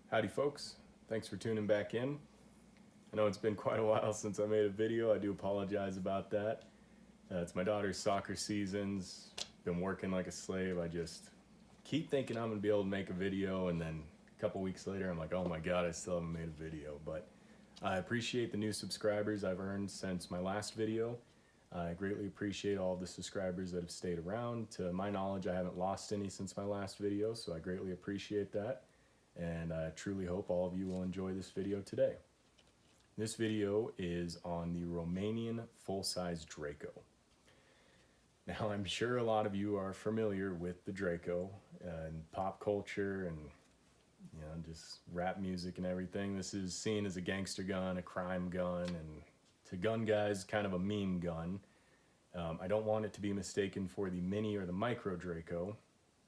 Howdy folks, thanks for tuning back in. I know it's been quite a while since I made a video. I do apologize about that. It's my daughter's soccer seasons. Been working like a slave. I just keep thinking I'm gonna be able to make a video, and then a couple weeks later I'm like, oh my god, I still haven't made a video. But I appreciate the new subscribers I've earned since my last video. I greatly appreciate all the subscribers that have stayed around. To my knowledge, I haven't lost any since my last video, so I greatly appreciate that. And I truly hope all of you will enjoy this video today. This video is on the Romanian full-size Draco. Now, I'm sure a lot of you are familiar with the Draco and pop culture and just rap music and everything. This is seen as a gangster gun, a crime gun, and to gun guys, kind of a meme gun. I don't want it to be mistaken for the mini or the micro Draco.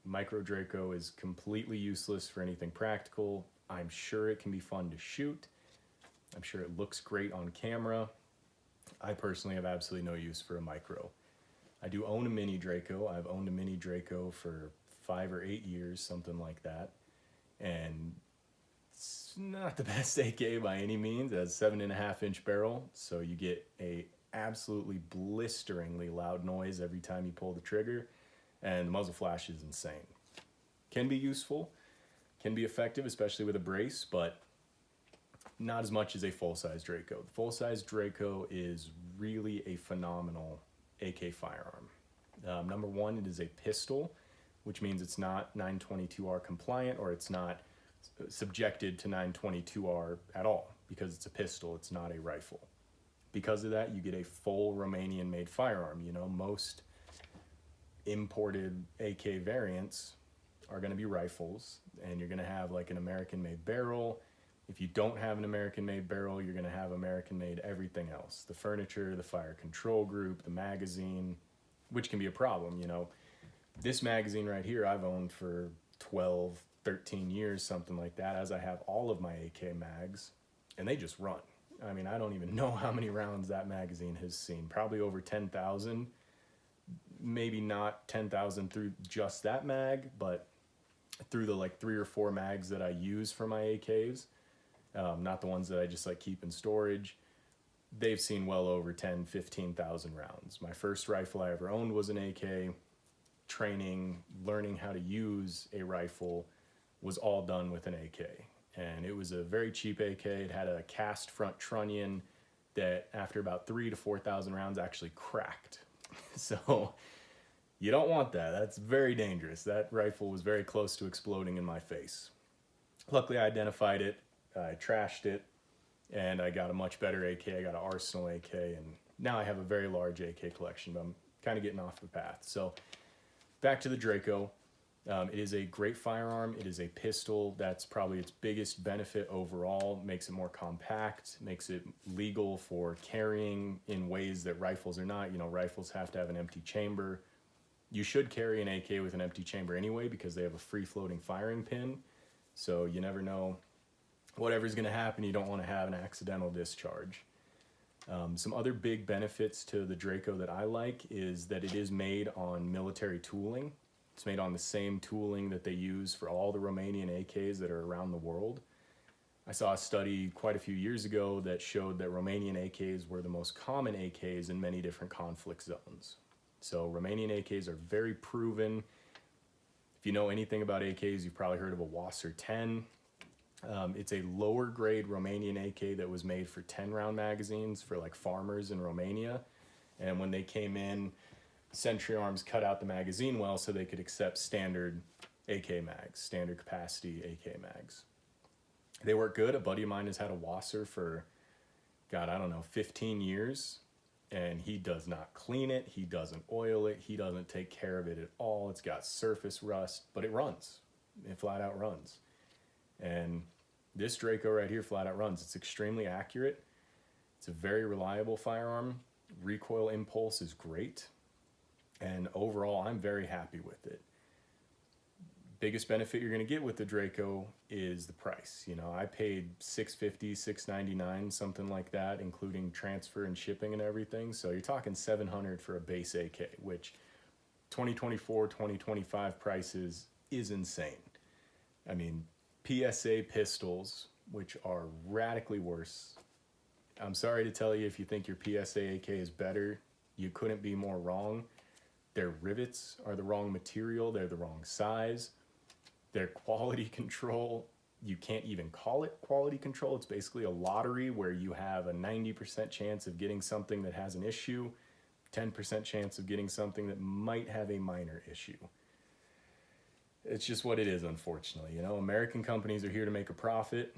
Micro Draco is completely useless for anything practical. I'm sure it can be fun to shoot. I'm sure it looks great on camera. I personally have absolutely no use for a micro. I do own a mini Draco. I've owned a mini Draco for 5 or 8 years, something like that. And it's not the best AK by any means. It has a 7.5-inch barrel, so you get a absolutely blisteringly loud noise every time you pull the trigger. And the muzzle flash is insane. Can be useful, can be effective, especially with a brace, but not as much as a full-size Draco. The full-size Draco is really a phenomenal AK firearm. Number one, it is a pistol, which means it's not 922R compliant, or it's not subjected to 922R at all, because it's a pistol, it's not a rifle. Because of that, you get a full Romanian-made firearm. Most imported AK variants are going to be rifles, and you're going to have like an American-made barrel. If you don't have an American-made barrel, you're going to have American-made everything else. The furniture, the fire control group, the magazine, which can be a problem. This magazine right here I've owned for 12, 13 years, something like that, as I have all of my AK mags, and they just run. I mean, I don't even know how many rounds that magazine has seen. Probably over 10,000. Maybe not 10,000 through just that mag, but through the like 3 or 4 mags that I use for my AKs, not the ones that I just like keep in storage. They've seen well over 10, 15,000 rounds. My first rifle I ever owned was an AK. Training, learning how to use a rifle was all done with an AK. And it was a very cheap AK. It had a cast front trunnion that after about 3,000 to 4,000 rounds actually cracked. So you don't want that. That's very dangerous. That rifle was very close to exploding in my face. Luckily, I identified it, I trashed it, and I got a much better AK. I got an Arsenal AK, and now I have a very large AK collection, but I'm kind of getting off the path. So back to the Draco. It is a great firearm. It is a pistol. That's probably its biggest benefit overall. Makes it more compact, makes it legal for carrying in ways that rifles are not. Rifles have to have an empty chamber. You should carry an AK with an empty chamber anyway, because they have a free-floating firing pin. So you never know whatever's going to happen. You don't want to have an accidental discharge. Some other big benefits to the Draco that I like is that it is made on military tooling. It's made on the same tooling that they use for all the Romanian AKs that are around the world. I saw a study quite a few years ago that showed that Romanian AKs were the most common AKs in many different conflict zones. So Romanian AKs are very proven. If you know anything about AKs, you've probably heard of a Wasser 10. It's a lower grade Romanian AK that was made for 10-round magazines for like farmers in Romania. And when they came in, Century Arms cut out the magazine well so they could accept standard AK mags, standard capacity AK mags. They work good. A buddy of mine has had a Wasser for, God, I don't know, 15 years. And he does not clean it, he doesn't oil it, he doesn't take care of it at all. It's got surface rust, but it runs. It flat out runs. And this Draco right here flat out runs. It's extremely accurate. It's a very reliable firearm. Recoil impulse is great. And overall, I'm very happy with it. Biggest benefit you're going to get with the Draco is the price. I paid $650, $699, something like that, including transfer and shipping and everything. So you're talking $700 for a base AK, which 2024, 2025 prices is insane. I mean, PSA pistols, which are radically worse. I'm sorry to tell you, if you think your PSA AK is better, you couldn't be more wrong. Their rivets are the wrong material, they're the wrong size. Their quality control, you can't even call it quality control. It's basically a lottery where you have a 90% chance of getting something that has an issue, 10% chance of getting something that might have a minor issue. It's just what it is, unfortunately. You know, American companies are here to make a profit.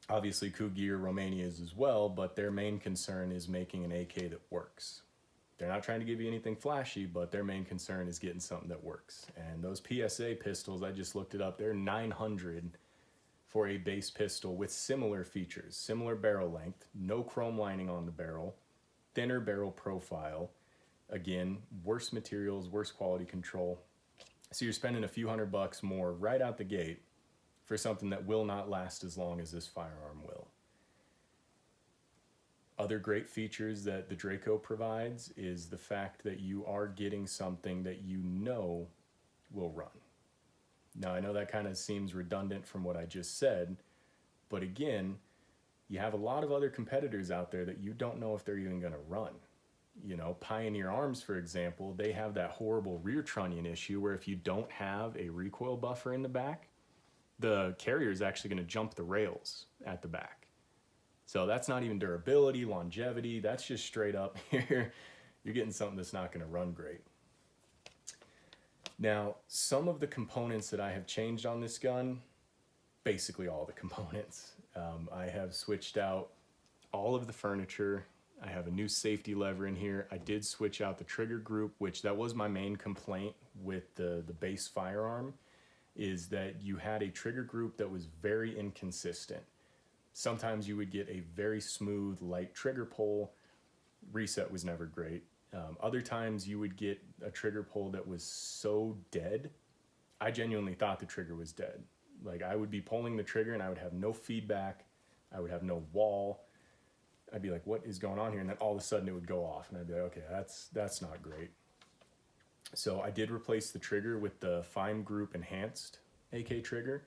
Obviously, Kugir, Romania is as well, but their main concern is making an AK that works. They're not trying to give you anything flashy, but their main concern is getting something that works. And those PSA pistols, I just looked it up, they're $900 for a base pistol with similar features, similar barrel length, no chrome lining on the barrel, thinner barrel profile, again, worse materials, worse quality control. So you're spending a few $100 more right out the gate for something that will not last as long as this firearm will. Other great features that the Draco provides is the fact that you are getting something that you know will run. Now, I know that kind of seems redundant from what I just said, but again, you have a lot of other competitors out there that you don't know if they're even going to run. You know, Pioneer Arms, for example, they have that horrible rear trunnion issue where if you don't have a recoil buffer in the back, the carrier is actually going to jump the rails at the back. So that's not even durability, longevity, that's just straight up here. You're getting something that's not going to run great. Now, some of the components that I have changed on this gun, basically all the components. I have switched out all of the furniture. I have a new safety lever in here. I did switch out the trigger group, which that was my main complaint with the base firearm, is that you had a trigger group that was very inconsistent. Sometimes you would get a very smooth, light trigger pull. Reset was never great. Other times you would get a trigger pull that was so dead. I genuinely thought the trigger was dead. Like, I would be pulling the trigger and I would have no feedback. I would have no wall. I'd be like, what is going on here? And then all of a sudden it would go off and I'd be like, okay, that's not great. So I did replace the trigger with the Fime Group Enhanced AK trigger.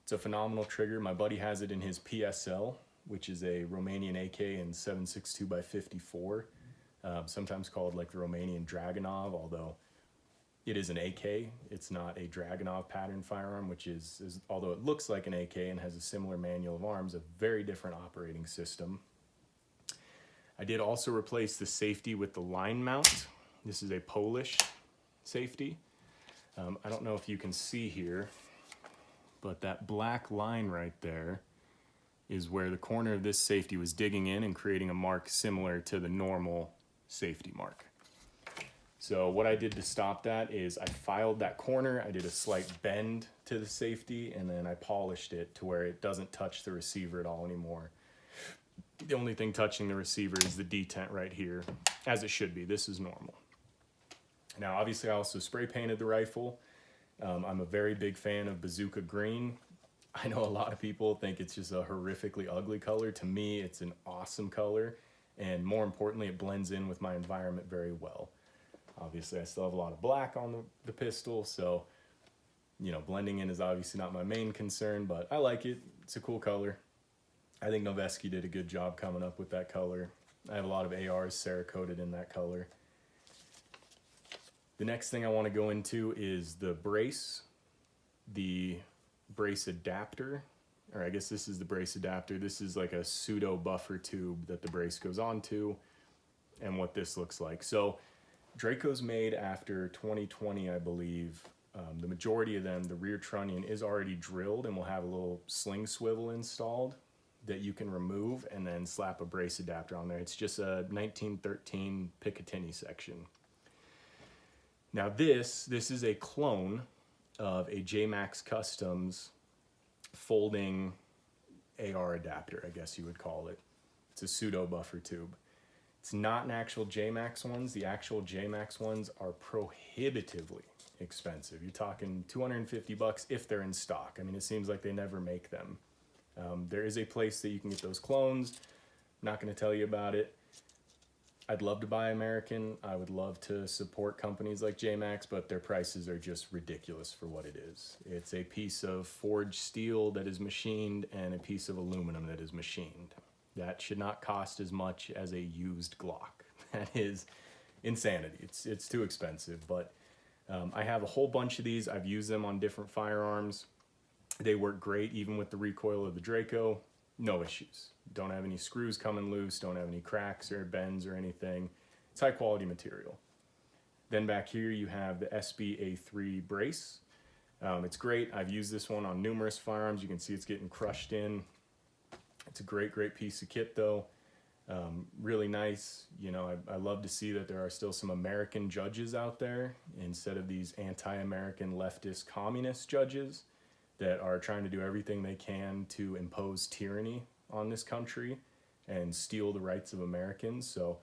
It's a phenomenal trigger. My buddy has it in his PSL, which is a Romanian AK in 7.62x54, sometimes called like the Romanian Dragonov, although it is an AK. It's not a Dragonov pattern firearm, which is although it looks like an AK and has a similar manual of arms, a very different operating system. I did also replace the safety with the line mount. This is a Polish safety. I don't know if you can see here, but that black line right there is where the corner of this safety was digging in and creating a mark similar to the normal safety mark. So what I did to stop that is I filed that corner, I did a slight bend to the safety, and then I polished it to where it doesn't touch the receiver at all anymore. The only thing touching the receiver is the detent right here, as it should be. This is normal. Now, obviously, I also spray painted the rifle. I'm a very big fan of Bazooka Green. I know a lot of people think it's just a horrifically ugly color. To me, it's an awesome color, and more importantly, it blends in with my environment very well. Obviously, I still have a lot of black on the pistol, so, you know, blending in is obviously not my main concern, but I like it. It's a cool color. I think Noveski did a good job coming up with that color. I have a lot of ARs Cerakoted in that color. The next thing I want to go into is the brace adapter, or I guess this is the brace adapter. This is like a pseudo buffer tube that the brace goes onto, and what this looks like. So Draco's made after 2020, I believe. The majority of them, the rear trunnion is already drilled and will have a little sling swivel installed that you can remove and then slap a brace adapter on there. It's just a 1913 Picatinny section. Now this is a clone of a J-Max Customs folding AR adapter, I guess you would call it. It's a pseudo buffer tube. It's not an actual J-Max ones. The actual J-Max ones are prohibitively expensive. You're talking $250 if they're in stock. I mean, it seems like they never make them. There is a place that you can get those clones. I'm not going to tell you about it. I'd love to buy American. I would love to support companies like JMax, but their prices are just ridiculous for what it is. It's a piece of forged steel that is machined and a piece of aluminum that is machined. That should not cost as much as a used Glock. That is insanity. It's too expensive, but I have a whole bunch of these. I've used them on different firearms. They work great even with the recoil of the Draco. No issues. Don't have any screws coming loose, don't have any cracks or bends or anything. It's high quality material. Then back here you have the SBA3 brace. It's great. I've used this one on numerous firearms. You can see it's getting crushed in. It's a great piece of kit though. Really nice. You know, I love to see that there are still some American judges out there instead of these anti-American leftist communist judges that are trying to do everything they can to impose tyranny on this country and steal the rights of Americans. So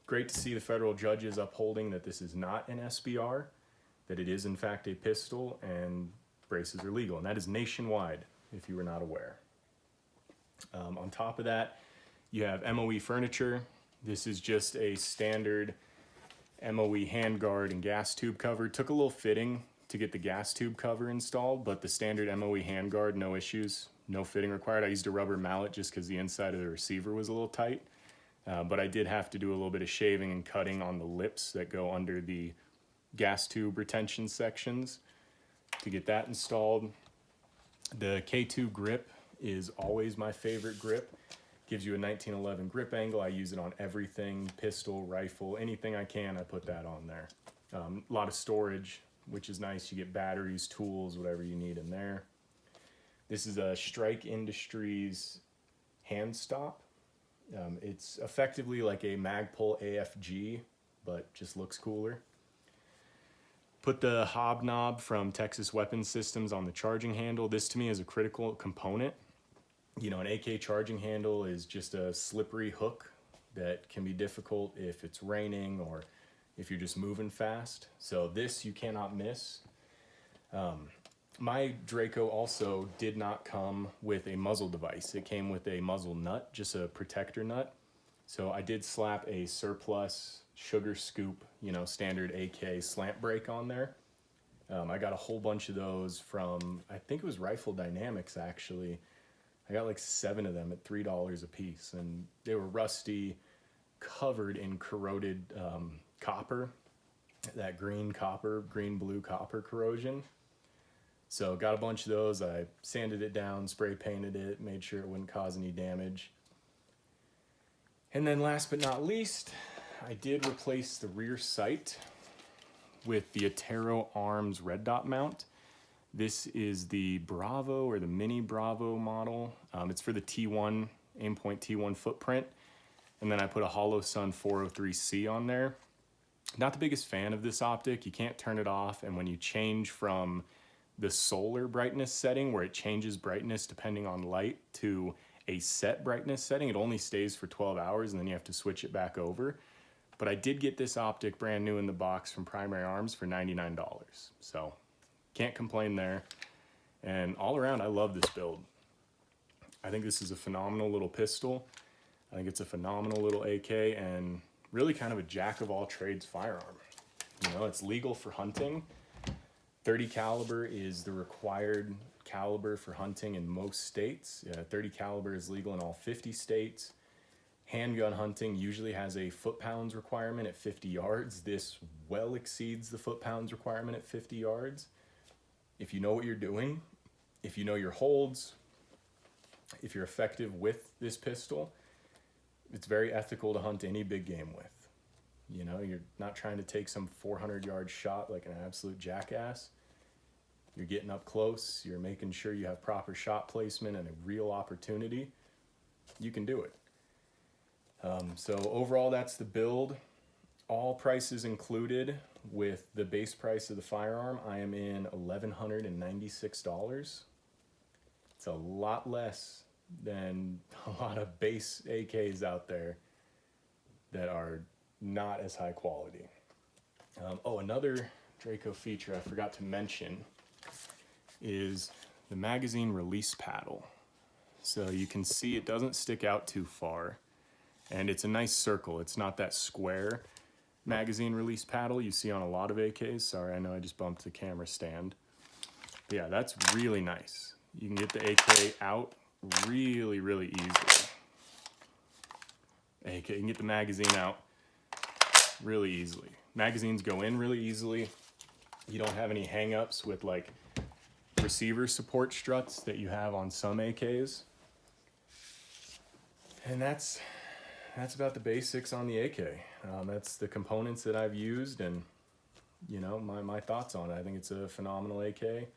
great to see the federal judges upholding that this is not an SBR, that it is in fact a pistol and braces are legal. And that is nationwide, if you were not aware. On top of that, you have MOE furniture. This is just a standard MOE handguard and gas tube cover. Took a little fitting to get the gas tube cover installed, but the standard MOE handguard, no issues, no fitting required. I used a rubber mallet just because the inside of the receiver was a little tight, but I did have to do a little bit of shaving and cutting on the lips that go under the gas tube retention sections to get that installed. The K2 grip is always my favorite grip. Gives you a 1911 grip angle. I use it on everything, pistol, rifle, anything I can, I put that on there. A lot of storage, which is nice. You get batteries, tools, whatever you need in there. This is a Strike Industries hand stop. It's effectively like a Magpul AFG, but just looks cooler. Put the hobnob from Texas Weapon Systems on the charging handle. This to me is a critical component. You know, an AK charging handle is just a slippery hook that can be difficult if it's raining or if you're just moving fast. So this you cannot miss. My Draco also did not come with a muzzle device. It came with a muzzle nut, just a protector nut. So I did slap a surplus sugar scoop, you know, standard AK slant brake on there. I got a whole bunch of those from, I think it was Rifle Dynamics actually. I got like 7 of them at $3 a piece, and they were rusty, covered in corroded copper, that green-blue copper corrosion. So got a bunch of those. I sanded it down, spray painted it, made sure it wouldn't cause any damage. And then last but not least, I did replace the rear sight with the Atero Arms red dot mount. This is the Bravo or the Mini Bravo model. It's for the T1, Aimpoint T1 footprint. And then I put a HoloSun 403C on there. Not the biggest fan of this optic. You can't turn it off. And when you change from the solar brightness setting, where it changes brightness depending on light, to a set brightness setting, it only stays for 12 hours and then you have to switch it back over. But I did get this optic brand new in the box from Primary Arms for $99. So can't complain there. And all around, I love this build. I think this is a phenomenal little pistol. I think it's a phenomenal little AK and really kind of a jack of all trades firearm. You know, it's legal for hunting. 30 caliber is the required caliber for hunting in most states. 30 caliber is legal in all 50 states. Handgun hunting usually has a foot-pounds requirement at 50 yards. This well exceeds the foot-pounds requirement at 50 yards. If you know what you're doing, if you know your holds, if you're effective with this pistol, it's very ethical to hunt any big game with. You know, you're not trying to take some 400-yard shot like an absolute jackass. You're getting up close, you're making sure you have proper shot placement and a real opportunity. You can do it. So overall, that's the build. All prices included with the base price of the firearm. I am in $1,196. It's a lot less than a lot of base AKs out there that are not as high quality. Another Draco feature I forgot to mention is the magazine release paddle. So you can see it doesn't stick out too far. And it's a nice circle. It's not that square magazine release paddle you see on a lot of AKs. Sorry, I know I just bumped the camera stand. But yeah, that's really nice. You can get the AK out really, really easily. You can get the magazine out really easily. Magazines go in really easily. You don't have any hang-ups with like receiver support struts that you have on some AKs. And that's about the basics on the AK. That's the components that I've used, and you know, my thoughts on it. I think it's a phenomenal AK.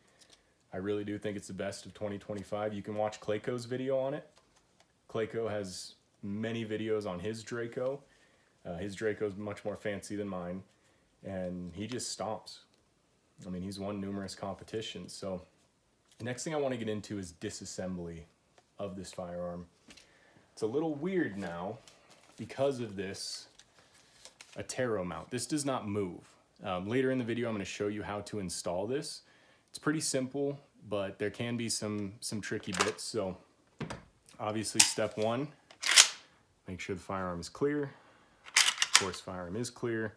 I really do think it's the best of 2025. You can watch Klayco's video on it. Klayco has many videos on his Draco. His Draco is much more fancy than mine, and he just stomps. I mean, he's won numerous competitions. So the next thing I want to get into is disassembly of this firearm. It's a little weird now because of this Atero mount. This does not move. Later in the video, I'm going to show you how to install this. It's pretty simple, but there can be some tricky bits. So obviously step one, make sure the firearm is clear. Of course, firearm is clear.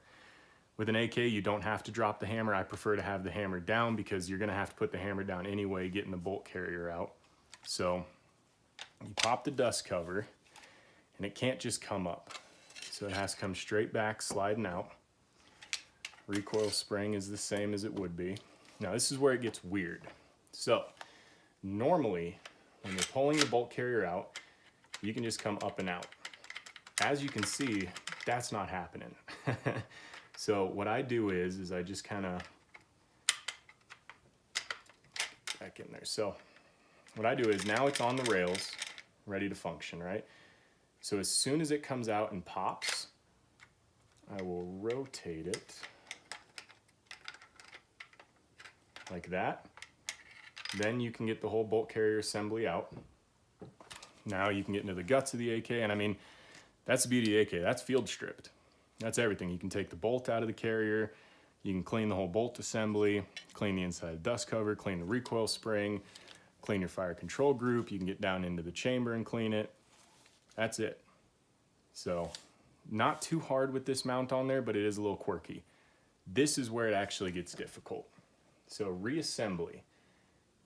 With an AK, you don't have to drop the hammer. I prefer to have the hammer down because you're going to have to put the hammer down anyway, getting the bolt carrier out. So you pop the dust cover, and it can't just come up. So it has to come straight back, sliding out. Recoil spring is the same as it would be. Now this is where it gets weird. So normally, when you're pulling the bolt carrier out, you can just come up and out. As you can see, that's not happening. So what I do is I just kind of back in there. So what I do is now it's on the rails, ready to function, right? So as soon as it comes out and pops, I will rotate it like that. Then you can get the whole bolt carrier assembly out. Now you can get into the guts of the AK, and I mean, that's the beauty of the AK. That's field stripped. That's everything. You can take the bolt out of the carrier, you can clean the whole bolt assembly, clean the inside dust cover, clean the recoil spring, clean your fire control group. You can get down into the chamber and clean it. That's it. So not too hard with this mount on there, but it is a little quirky. This is where it actually gets difficult. So reassembly.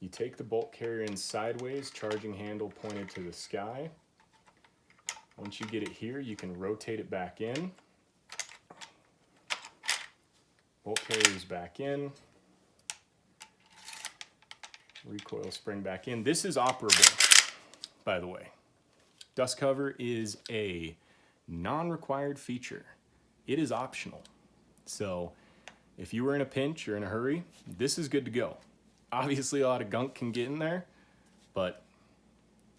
You take the bolt carrier in sideways, charging handle pointed to the sky. Once you get it here, you can rotate it back in. Bolt carrier's back in. Recoil spring back in. This is operable, by the way. Dust cover is a non-required feature. It is optional. So if you were in a pinch or in a hurry, this is good to go. Obviously a lot of gunk can get in there, but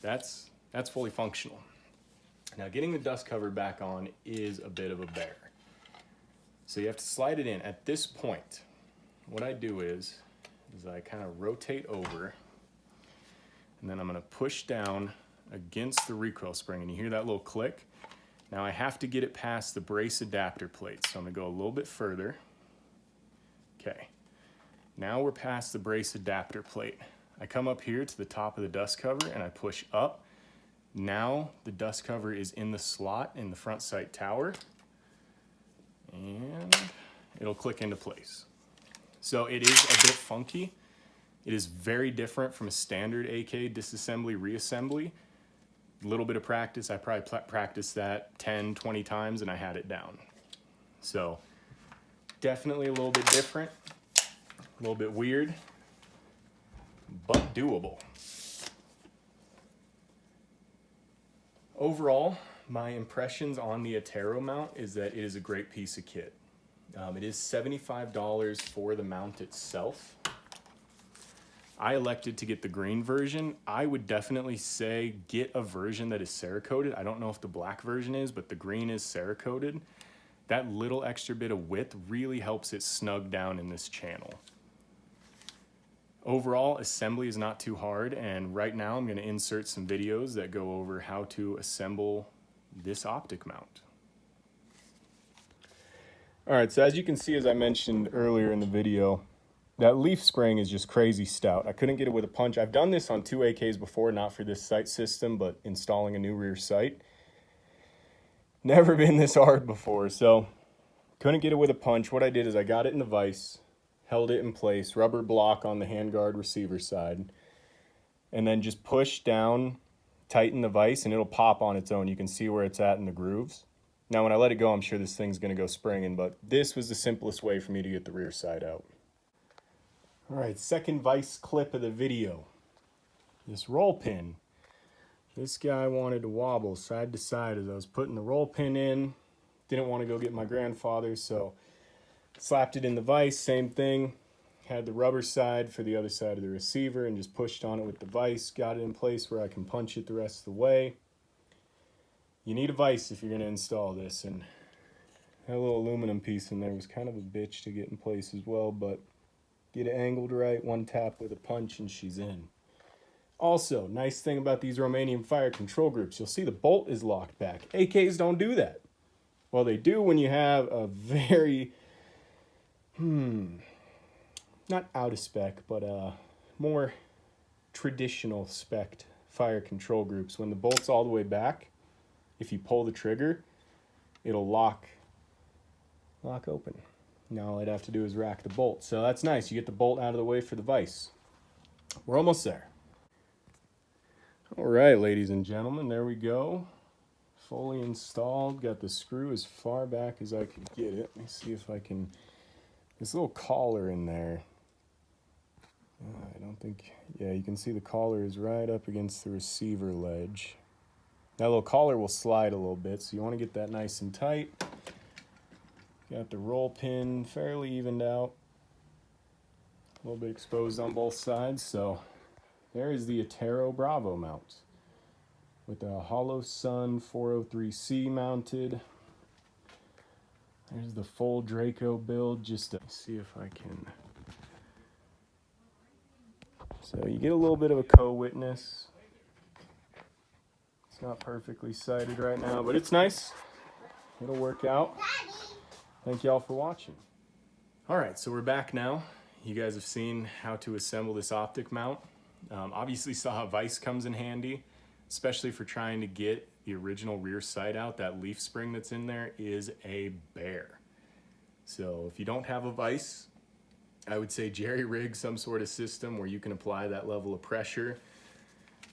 that's fully functional. Now getting the dust cover back on is a bit of a bear. So you have to slide it in. At this point, what I do is I kind of rotate over, and then I'm gonna push down against the recoil spring, and you hear that little click? Now I have to get it past the brace adapter plate, so I'm gonna go a little bit further. Okay, now we're past the brace adapter plate. I come up here to the top of the dust cover and I push up. Now the dust cover is in the slot in the front sight tower, and it'll click into place. So it is a bit funky. It is very different from a standard AK disassembly, reassembly. A little bit of practice, I probably practiced that 10, 20 times and I had it down. So definitely a little bit different, a little bit weird, but doable. Overall, my impressions on the Atero mount is that it is a great piece of kit. It is $75 for the mount itself. I elected to get the green version. I would definitely say get a version that is Cerakoted. I don't know if the black version is, but the green is Cerakoted. That little extra bit of width really helps it snug down in this channel. Overall, assembly is not too hard, and right now I'm going to insert some videos that go over how to assemble this optic mount. Alright, so as you can see, as I mentioned earlier in the video, that leaf spring is just crazy stout. I couldn't get it with a punch. I've done this on 2 AKs before, not for this sight system, but installing a new rear sight. Never been this hard before, so couldn't get it with a punch. What I did is I got it in the vise, held it in place, rubber block on the handguard receiver side, and then just push down, tighten the vise, and it'll pop on its own. You can see where it's at in the grooves. Now, when I let it go, I'm sure this thing's going to go springing, but this was the simplest way for me to get the rear side out. All right, second vise clip of the video. This roll pin. This guy wanted to wobble side to side as I was putting the roll pin in. Didn't want to go get my grandfather, so slapped it in the vise, same thing. Had the rubber side for the other side of the receiver and just pushed on it with the vise. Got it in place where I can punch it the rest of the way. You need a vise if you're going to install this, and that little aluminum piece in there was kind of a bitch to get in place as well, but get it angled right, one tap with a punch, and she's in. Also, nice thing about these Romanian fire control groups, you'll see the bolt is locked back. AKs don't do that. Well, they do when you have a very, not out of spec, but more traditional spec'd fire control groups. When the bolt's all the way back, if you pull the trigger, it'll lock open. Now all I'd have to do is rack the bolt. So that's nice. You get the bolt out of the way for the vise. We're almost there. All right, ladies and gentlemen, there we go. Fully installed. Got the screw as far back as I could get it. Let me see if I can... This little collar in there. I don't think... Yeah, you can see the collar is right up against the receiver ledge. That little collar will slide a little bit, so you want to get that nice and tight. Got the roll pin fairly evened out. A little bit exposed on both sides, so... There is the Atero Bravo mount with a Hollow Sun 403C mounted. There's the full Draco build, just to see if I can. So you get a little bit of a co-witness. It's not perfectly sighted right now, but it's nice. It'll work out. Thank y'all for watching. All right, so we're back now. You guys have seen how to assemble this optic mount. Obviously saw how vise comes in handy, especially for trying to get the original rear sight out. That leaf spring that's in there is a bear. So if you don't have a vise, I would say jerry rig some sort of system where you can apply that level of pressure,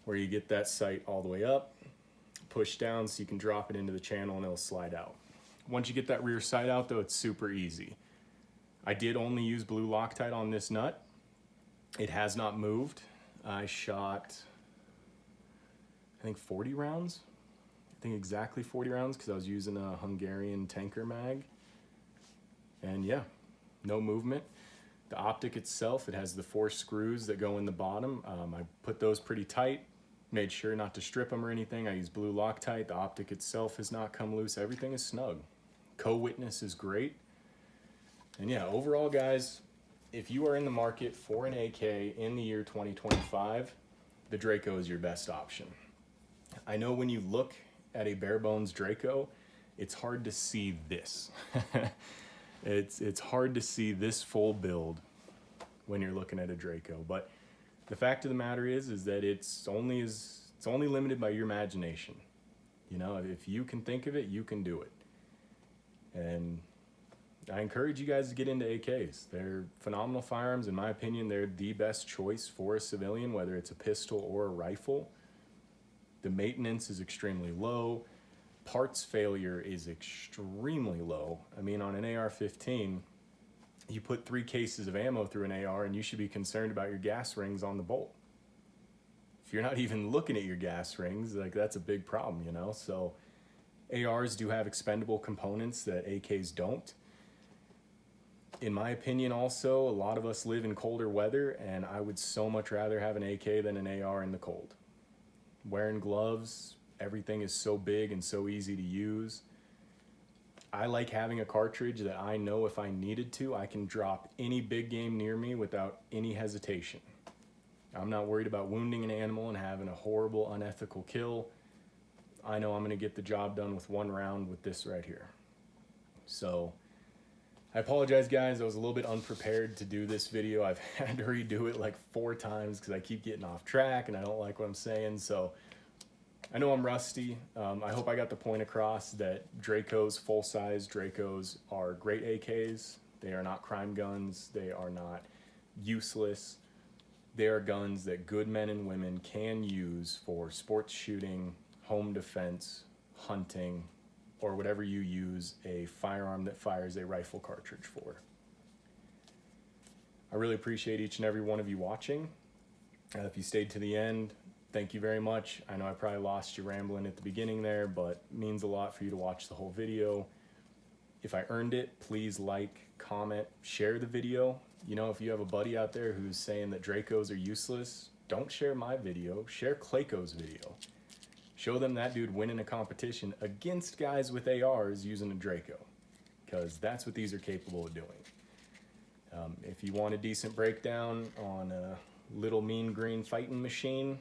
where you get that sight all the way up, push down so you can drop it into the channel and it'll slide out. Once you get that rear sight out though, it's super easy. I did only use blue Loctite on this nut. It has not moved. I shot, I think 40 rounds. I think exactly 40 rounds because I was using a Hungarian tanker mag. And yeah, no movement. The optic itself, it has the 4 screws that go in the bottom. I put those pretty tight, made sure not to strip them or anything. I used blue Loctite. The optic itself has not come loose. Everything is snug. Co-witness is great. And yeah, overall guys, if you are in the market for an AK in the year 2025, the Draco is your best option. I know when you look at a bare bones Draco, it's hard to see this. It's hard to see this full build when you're looking at a Draco, but the fact of the matter is that it's only limited by your imagination. You know, if you can think of it, you can do it. And I encourage you guys to get into AKs. They're phenomenal firearms. In my opinion, they're the best choice for a civilian, whether it's a pistol or a rifle. The maintenance is extremely low. Parts failure is extremely low. I mean, on an AR-15, you put 3 cases of ammo through an AR and you should be concerned about your gas rings on the bolt. If you're not even looking at your gas rings, like that's a big problem, you know? So ARs do have expendable components that AKs don't. In my opinion also, a lot of us live in colder weather and I would so much rather have an AK than an AR in the cold. Wearing gloves, everything is so big and so easy to use. I like having a cartridge that I know if I needed to, I can drop any big game near me without any hesitation. I'm not worried about wounding an animal and having a horrible, unethical kill. I know I'm gonna get the job done with 1 round with this right here. So, I apologize guys, I was a little bit unprepared to do this video. I've had to redo it like 4 times because I keep getting off track and I don't like what I'm saying. So I know I'm rusty. I hope I got the point across that Dracos, full-size Dracos, are great AKs. They are not crime guns. They are not useless. They are guns that good men and women can use for sports shooting, home defense, hunting, or whatever you use a firearm that fires a rifle cartridge for. I really appreciate each and every one of you watching. If you stayed to the end, thank you very much. I know I probably lost you rambling at the beginning there, but it means a lot for you to watch the whole video. If I earned it, please like, comment, share the video. You know, if you have a buddy out there who's saying that Dracos are useless, don't share my video, share Klayco's video. Show them that dude winning a competition against guys with ARs using a Draco, because that's what these are capable of doing. If you want a decent breakdown on a little mean green fighting machine,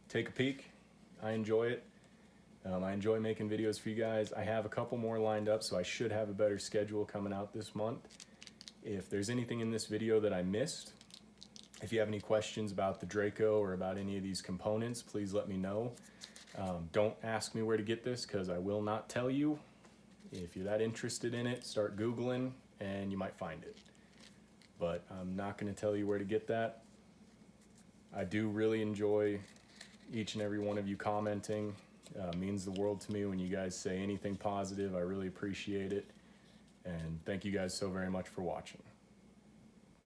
take a peek. I enjoy it. I enjoy making videos for you guys. I have a couple more lined up, so I should have a better schedule coming out this month. If there's anything in this video that I missed, if you have any questions about the Draco or about any of these components, please let me know. Don't ask me where to get this, because I will not tell you. If you're that interested in it, start Googling and you might find it. But I'm not going to tell you where to get that. I do really enjoy each and every one of you commenting. Means the world to me when you guys say anything positive. I really appreciate it. And thank you guys so very much for watching.